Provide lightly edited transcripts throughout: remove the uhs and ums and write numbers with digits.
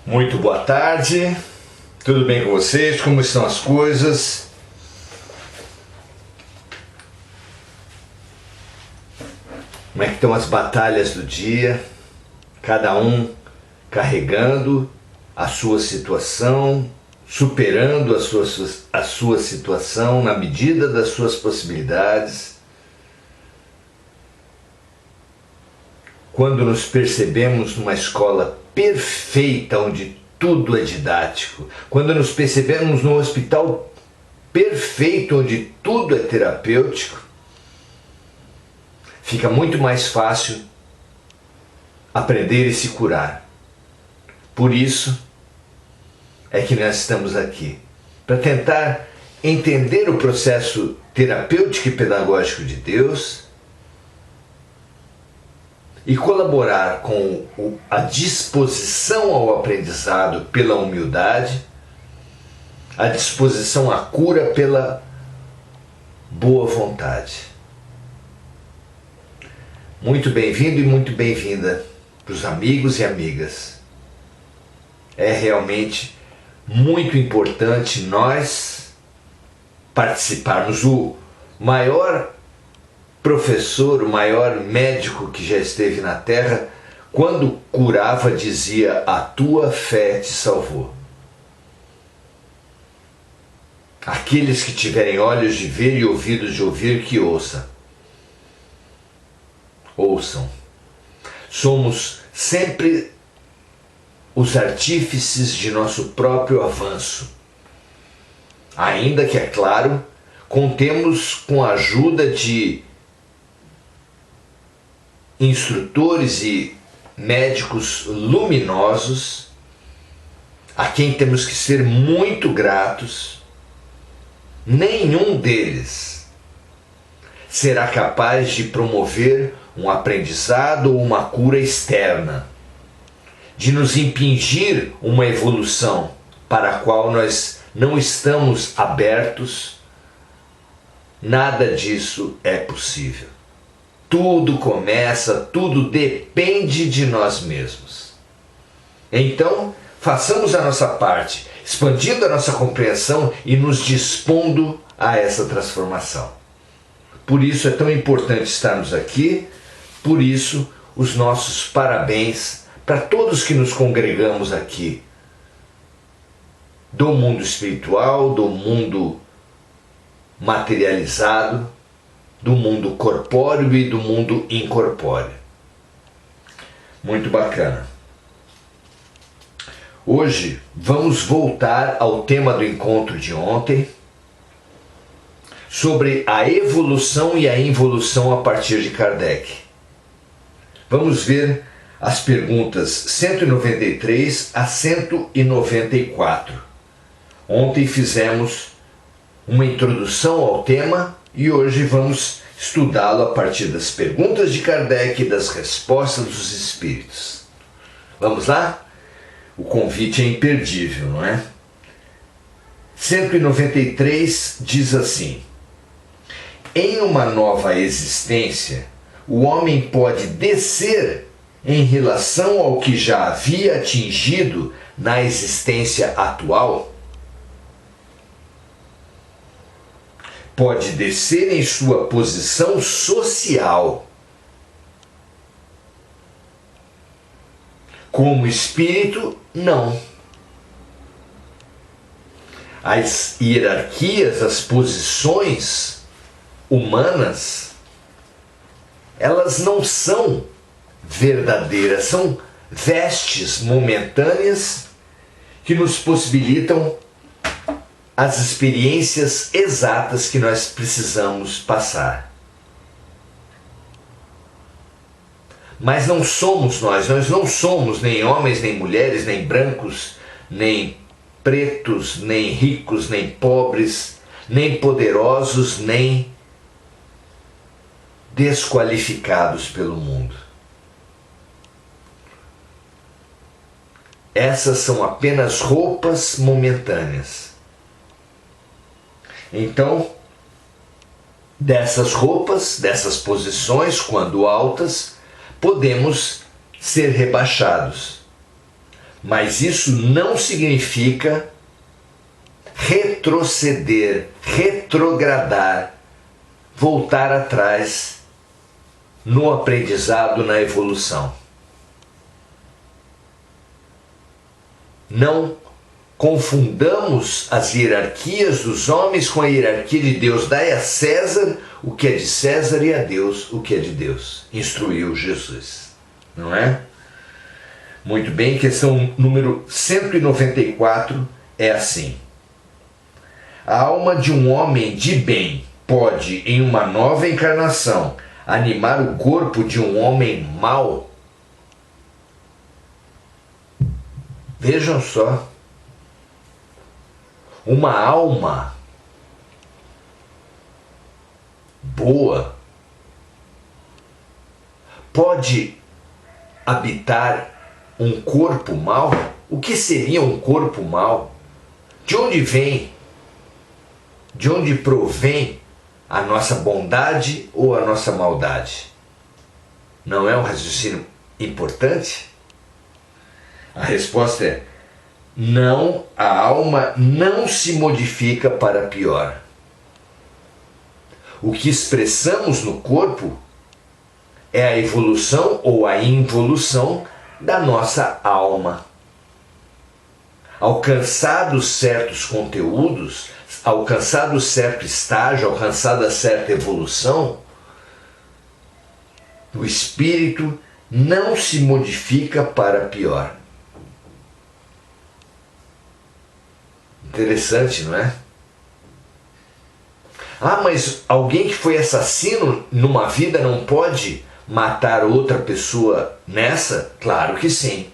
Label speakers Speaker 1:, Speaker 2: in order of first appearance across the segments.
Speaker 1: Muito boa tarde, tudo bem com vocês? Como estão as coisas? Como é que estão as batalhas do dia? Cada um carregando a sua situação, superando a sua situação na medida das suas possibilidades. Quando nos percebemos numa escola perfeita, onde tudo é didático, quando nos percebemos num hospital perfeito, onde tudo é terapêutico, fica muito mais fácil aprender e se curar. Por isso é que nós estamos aqui, para tentar entender o processo terapêutico e pedagógico de Deus e colaborar com a disposição ao aprendizado pela humildade, a disposição à cura pela boa vontade. Muito bem-vindo e muito bem-vinda para os amigos e amigas. É realmente muito importante nós participarmos. O maior professor, o maior médico que já esteve na Terra, quando curava, dizia: a tua fé te salvou. Aqueles que tiverem olhos de ver e ouvidos de ouvir, que ouçam. Somos sempre os artífices de nosso próprio avanço. Ainda que, é claro, contemos com a ajuda de instrutores e médicos luminosos, a quem temos que ser muito gratos. Nenhum deles será capaz de promover um aprendizado ou uma cura externa, de nos impingir uma evolução para a qual nós não estamos abertos. Nada disso é possível. Tudo começa, tudo depende de nós mesmos. Então, façamos a nossa parte, expandindo a nossa compreensão e nos dispondo a essa transformação. Por isso é tão importante estarmos aqui, por isso os nossos parabéns para todos que nos congregamos aqui, do mundo espiritual, do mundo materializado, do mundo corpóreo e do mundo incorpóreo. Muito bacana. Hoje vamos voltar ao tema do encontro de ontem, sobre a evolução e a involução a partir de Kardec. Vamos ver as perguntas 193 a 194. Ontem fizemos uma introdução ao tema e hoje vamos estudá-lo a partir das perguntas de Kardec e das respostas dos espíritos. Vamos lá? O convite é imperdível, não é? 193 diz assim: em uma nova existência, o homem pode descer em relação ao que já havia atingido na existência atual? Pode descer em sua posição social. Como espírito, não. As hierarquias, as posições humanas, elas não são verdadeiras, são vestes momentâneas que nos possibilitam as experiências exatas que nós precisamos passar. Mas não somos nós não somos nem homens, nem mulheres, nem brancos, nem pretos, nem ricos, nem pobres, nem poderosos, nem desqualificados pelo mundo. Essas são apenas roupas momentâneas. Então, dessas roupas, dessas posições, quando altas, podemos ser rebaixados. Mas isso não significa retroceder, retrogradar, voltar atrás no aprendizado, na evolução. Não confundamos as hierarquias dos homens com a hierarquia de Deus. Dai a César o que é de César e a Deus o que é de Deus. Instruiu Jesus, não é? Muito bem, questão número 194 é assim. A alma de um homem de bem pode, em uma nova encarnação, animar o corpo de um homem mau? Vejam só. Uma alma boa pode habitar um corpo mau? O que seria um corpo mau? De onde vem? De onde provém a nossa bondade ou a nossa maldade? Não é um raciocínio importante? A resposta é: não, a alma não se modifica para pior. O que expressamos no corpo é a evolução ou a involução da nossa alma. Alcançados certos conteúdos, alcançado certo estágio, alcançada certa evolução, o espírito não se modifica para pior. Interessante, não é? Ah, mas alguém que foi assassino numa vida não pode matar outra pessoa nessa? Claro que sim.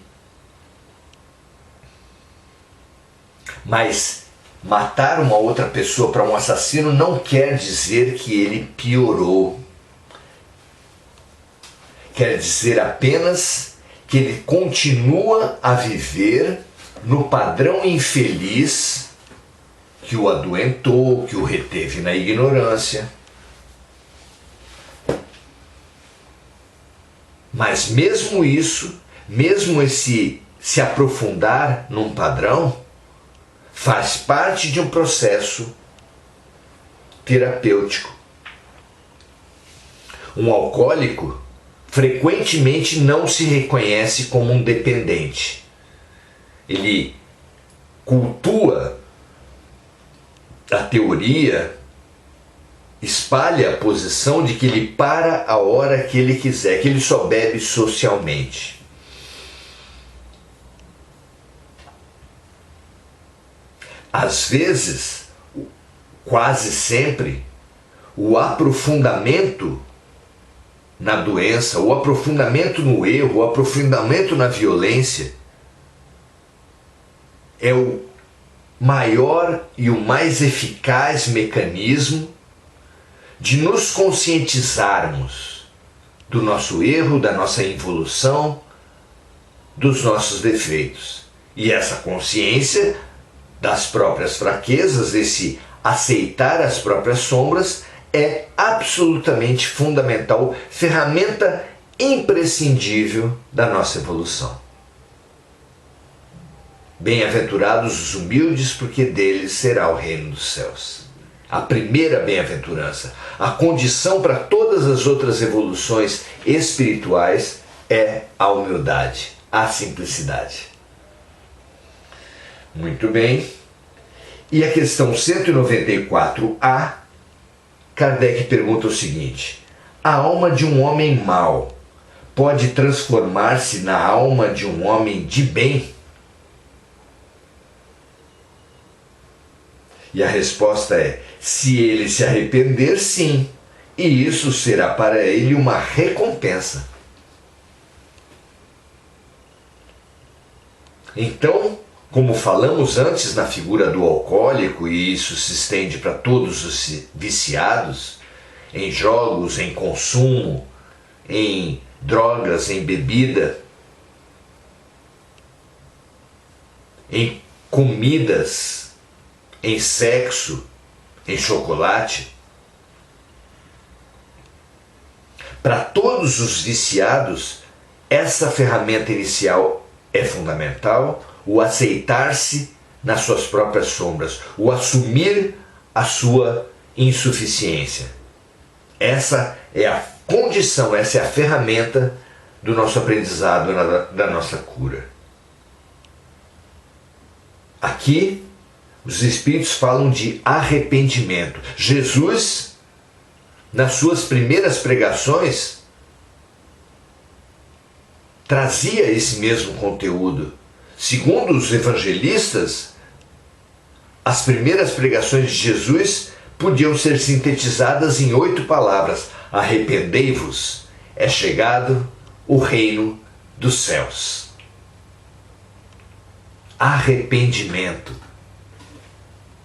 Speaker 1: Mas matar uma outra pessoa para um assassino não quer dizer que ele piorou. Quer dizer apenas que ele continua a viver no padrão infeliz que o adoentou, que o reteve na ignorância. Mas mesmo isso, mesmo esse se aprofundar num padrão, faz parte de um processo terapêutico. Um alcoólico frequentemente não se reconhece como um dependente. Ele cultua a teoria, espalha a posição de que ele para a hora que ele quiser, que ele só bebe socialmente. Às vezes, quase sempre, o aprofundamento na doença, o aprofundamento no erro, o aprofundamento na violência é o maior e o mais eficaz mecanismo de nos conscientizarmos do nosso erro, da nossa involução, dos nossos defeitos. E essa consciência das próprias fraquezas, esse aceitar as próprias sombras, é absolutamente fundamental, ferramenta imprescindível da nossa evolução. Bem-aventurados os humildes, porque deles será o reino dos céus. A primeira bem-aventurança, a condição para todas as outras evoluções espirituais é a humildade, a simplicidade. Muito bem. E a questão 194A, Kardec pergunta o seguinte: a alma de um homem mau pode transformar-se na alma de um homem de bem? E a resposta é: se ele se arrepender, sim, e isso será para ele uma recompensa. Então, como falamos antes na figura do alcoólico, e isso se estende para todos os viciados, em jogos, em consumo, em drogas, em bebida, em comidas, em sexo, em chocolate. Para todos os viciados, essa ferramenta inicial é fundamental o aceitar-se nas suas próprias sombras, o assumir a sua insuficiência. Essa é a condição, essa é a ferramenta do nosso aprendizado, da nossa cura. Aqui, os Espíritos falam de arrependimento. Jesus, nas suas primeiras pregações, trazia esse mesmo conteúdo. Segundo os evangelistas, as primeiras pregações de Jesus podiam ser sintetizadas em 8 palavras: arrependei-vos, é chegado o reino dos céus. Arrependimento.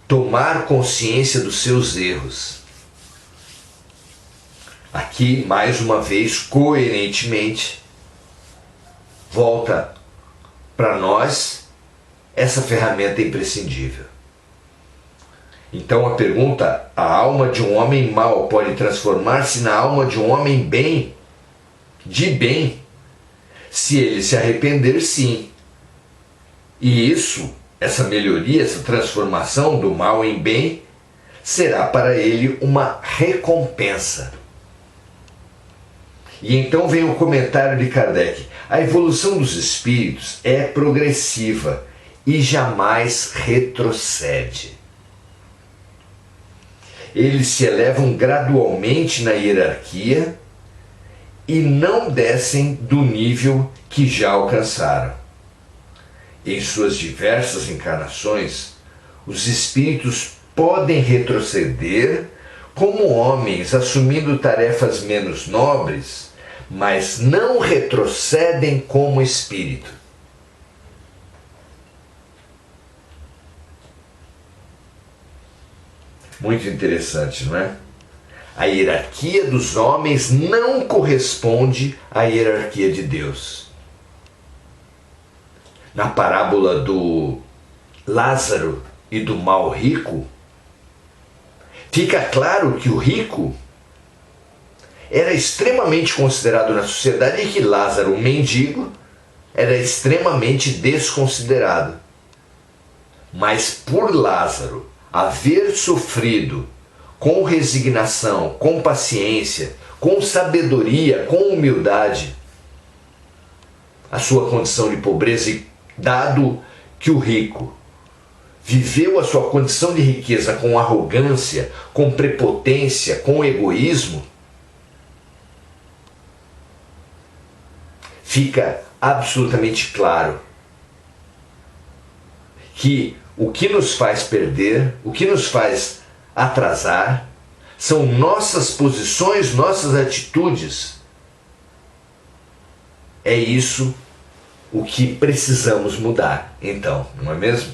Speaker 1: Tomar consciência dos seus erros. Aqui, mais uma vez, coerentemente, volta para nós essa ferramenta imprescindível. Então a pergunta: a alma de um homem mau pode transformar-se na alma de um homem de bem, se ele se arrepender, sim. E isso, essa melhoria, essa transformação do mal em bem, será para ele uma recompensa. E então vem o comentário de Kardec: a evolução dos espíritos é progressiva e jamais retrocede. Eles se elevam gradualmente na hierarquia e não descem do nível que já alcançaram. Em suas diversas encarnações, os espíritos podem retroceder como homens, assumindo tarefas menos nobres, mas não retrocedem como espírito. Muito interessante, não é? A hierarquia dos homens não corresponde à hierarquia de Deus. Na parábola do Lázaro e do mau rico, fica claro que o rico era extremamente considerado na sociedade e que Lázaro, o mendigo, era extremamente desconsiderado. Mas por Lázaro haver sofrido com resignação, com paciência, com sabedoria, com humildade, a sua condição de pobreza, e dado que o rico viveu a sua condição de riqueza com arrogância, com prepotência, com egoísmo, fica absolutamente claro que o que nos faz perder, o que nos faz atrasar, são nossas posições, nossas atitudes. É isso o que precisamos mudar, então, não é mesmo?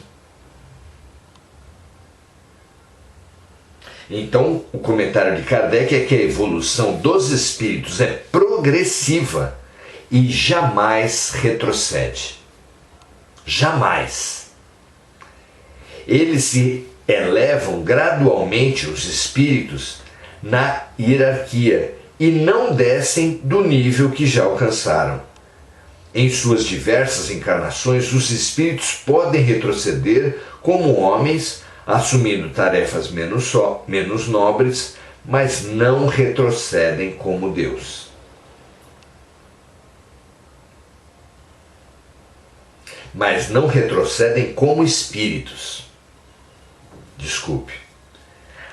Speaker 1: Então, o comentário de Kardec é que a evolução dos espíritos é progressiva e jamais retrocede. Jamais. Eles se elevam gradualmente, os espíritos, na hierarquia e não descem do nível que já alcançaram. Em suas diversas encarnações, os espíritos podem retroceder como homens, assumindo tarefas menos nobres, mas não retrocedem como Deus. Mas não retrocedem como espíritos. Desculpe.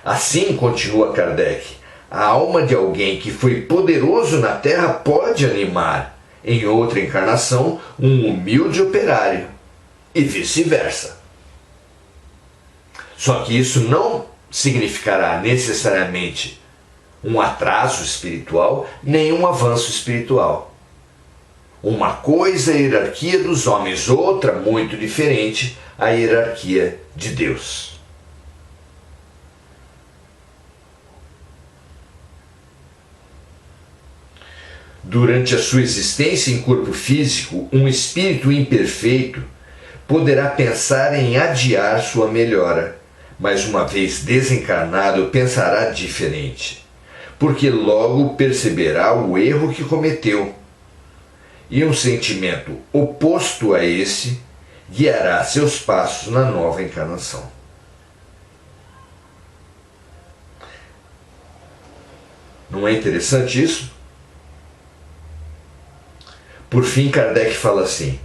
Speaker 1: Assim, continua Kardec, a alma de alguém que foi poderoso na Terra pode animar, em outra encarnação, um humilde operário, e vice-versa. Só que isso não significará necessariamente um atraso espiritual, nem um avanço espiritual. Uma coisa é a hierarquia dos homens, outra, muito diferente, a hierarquia de Deus. Durante a sua existência em corpo físico, um espírito imperfeito poderá pensar em adiar sua melhora, mas uma vez desencarnado pensará diferente, porque logo perceberá o erro que cometeu e um sentimento oposto a esse guiará seus passos na nova encarnação. Não é interessante isso? Por fim, Kardec fala assim: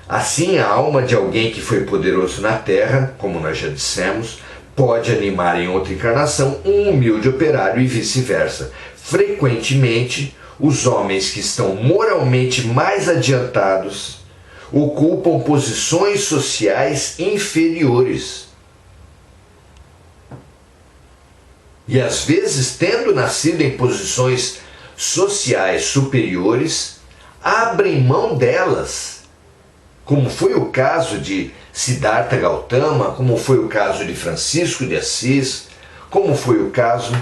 Speaker 1: assim a alma de alguém que foi poderoso na terra, como nós já dissemos, pode animar em outra encarnação um humilde operário e vice-versa. Frequentemente, os homens que estão moralmente mais adiantados ocupam posições sociais inferiores. E às vezes, tendo nascido em posições sociais superiores, abrem mão delas, como foi o caso de Siddhartha Gautama, como foi o caso de Francisco de Assis, como foi o caso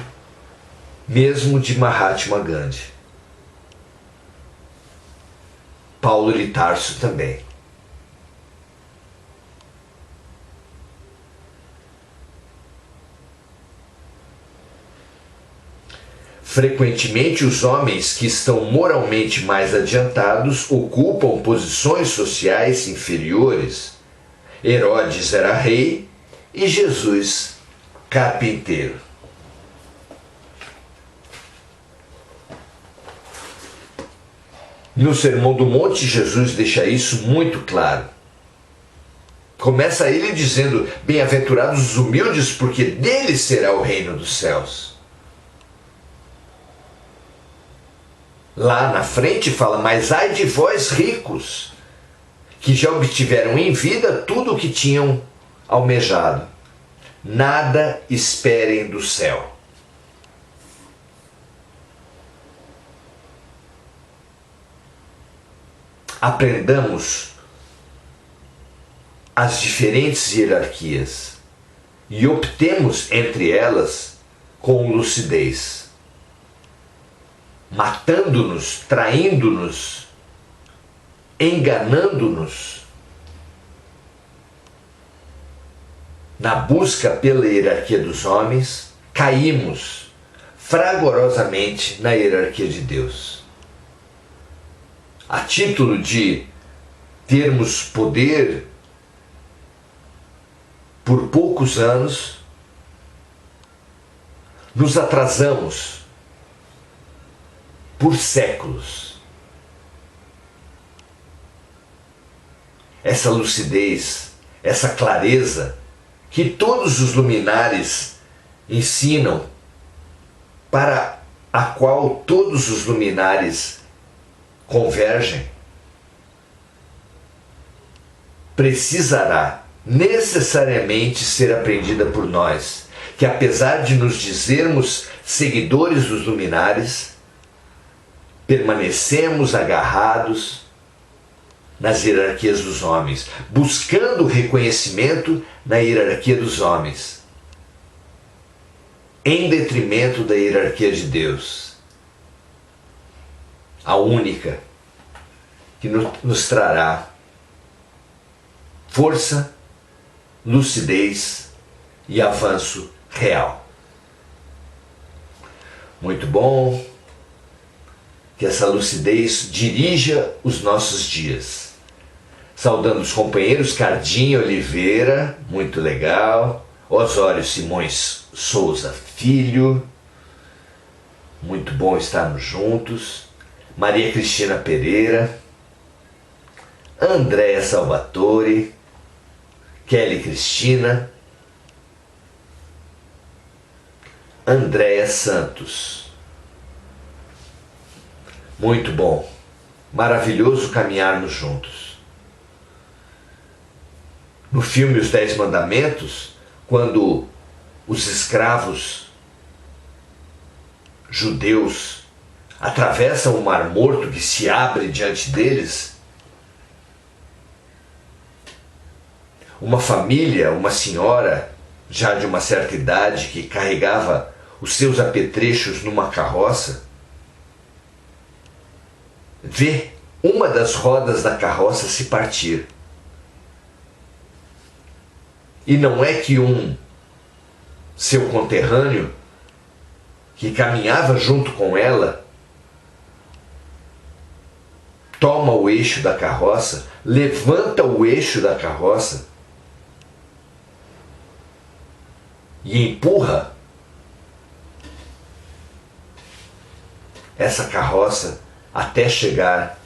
Speaker 1: mesmo de Mahatma Gandhi. Paulo de Tarso também. Frequentemente, os homens que estão moralmente mais adiantados ocupam posições sociais inferiores. Herodes era rei e Jesus carpinteiro. No Sermão do Monte, Jesus deixa isso muito claro. Começa ele dizendo: bem-aventurados os humildes, porque deles será o reino dos céus. Lá na frente fala: mas ai de vós ricos, que já obtiveram em vida tudo o que tinham almejado. Nada esperem do céu. Aprendamos as diferentes hierarquias e optemos entre elas com lucidez, matando-nos, traindo-nos, enganando-nos na busca pela hierarquia dos homens, caímos fragorosamente na hierarquia de Deus. A título de termos poder por poucos anos, nos atrasamos por séculos. Essa lucidez, essa clareza que todos os luminares ensinam, para a qual todos os luminares convergem, precisará necessariamente ser aprendida por nós, que apesar de nos dizermos seguidores dos luminares, permanecemos agarrados nas hierarquias dos homens, buscando reconhecimento na hierarquia dos homens, em detrimento da hierarquia de Deus, a única que nos trará força, lucidez e avanço real. Muito bom. Que essa lucidez dirija os nossos dias. Saudando os companheiros Cardinho Oliveira, muito legal. Osório Simões Souza Filho, muito bom estarmos juntos. Maria Cristina Pereira, Andréa Salvatore, Kelly Cristina, Andréa Santos. Muito bom, maravilhoso caminharmos juntos. No filme Os 10 Mandamentos, quando os escravos judeus atravessam o Mar Morto que se abre diante deles, uma família, uma senhora já de uma certa idade que carregava os seus apetrechos numa carroça, vê uma das rodas da carroça se partir. E não é que um seu conterrâneo, que caminhava junto com ela, toma o eixo da carroça, levanta o eixo da carroça e empurra essa carroça até chegar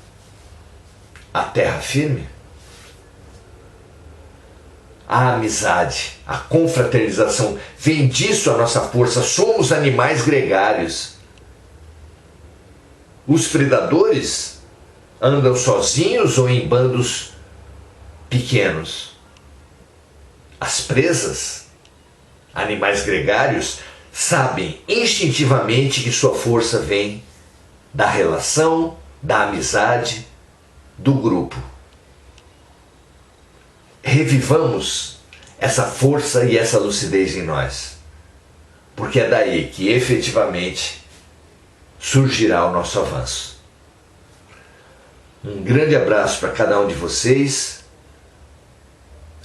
Speaker 1: à terra firme? A amizade, a confraternização, vem disso a nossa força. Somos animais gregários. Os predadores andam sozinhos ou em bandos pequenos. As presas, animais gregários, sabem instintivamente que sua força vem da relação, da amizade, do grupo. Revivamos essa força e essa lucidez em nós, porque é daí que efetivamente surgirá o nosso avanço. Um grande abraço para cada um de vocês.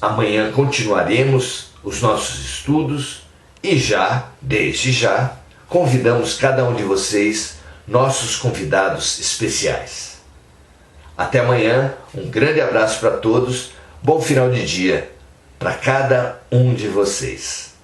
Speaker 1: Amanhã continuaremos os nossos estudos e desde já, convidamos cada um de vocês, nossos convidados especiais. Até amanhã, um grande abraço para todos. Bom final de dia para cada um de vocês.